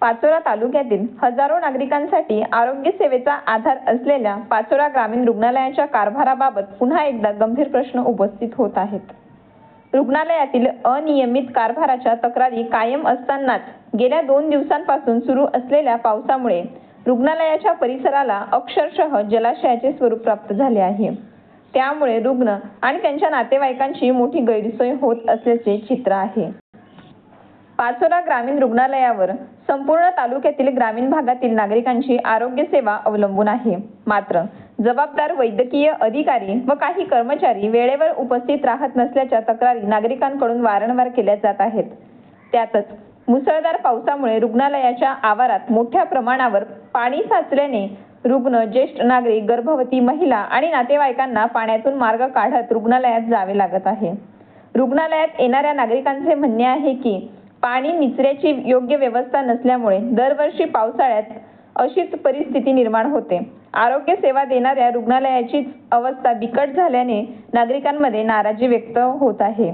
पाचोरा तालुक्यातील हजारो नागरिकांसाठी आरोग्य सेवेचा आधार असलेल्या पाचोरा ग्रामीण रुग्णालयाच्या कारभाराबाबत पुन्हा एकदा गंभीर प्रश्न उपस्थित होत आहेत। रुग्णालयातील अनियमित कारभाराच्या तक्रारी कायम असतानाच गेल्या 2 दिवसांपासून सुरू असलेल्या पावसामुळे रुग्णालयाच्या परिसराला अक्षरशः जलाशयाचे स्वरूप प्राप्त झाले आहे। त्यामुळे रुग्ण आणि त्यांच्या नातेवाईकांची मोठी गैरसोय होत असल्याचे चित्र आहे। पाचोरा ग्रामीण रुग्णालयावर संपूर्ण तालुक्यातील ग्रामीण भागातील नागरिकांची आरोग्य सेवा अवलंबून आहे। मात्र जबाबदार वैद्यकीय अधिकारी व काही कर्मचारी वेळेवर उपस्थित राहत नसल्याच्या तक्रारी नागरिकांकडून वारंवार केल्या जात आहेत। त्यातच मुसळधार पावसामुळे रुग्णालयाच्या आवारात मोठ्या प्रमाणावर पाणी साचल्याने रुग्ण, ज्येष्ठ नागरिक, गर्भवती महिला आणि नातेवाईकांना पाण्यातून मार्ग काढत रुग्णालयात जावे लागत आहे। रुग्णालयात येणाऱ्या नागरिकांचे म्हणणे आहे की पाणी निचऱ्याची योग्य व्यवस्था नसल्यामुळे दरवर्षी पावसाळ्यात अशीच परिस्थिती निर्माण होते। आरोग्य सेवा देणाऱ्या रुग्णालयाची अवस्था बिकट झाल्याने नागरिकांमध्ये नाराजी व्यक्त होत आहे।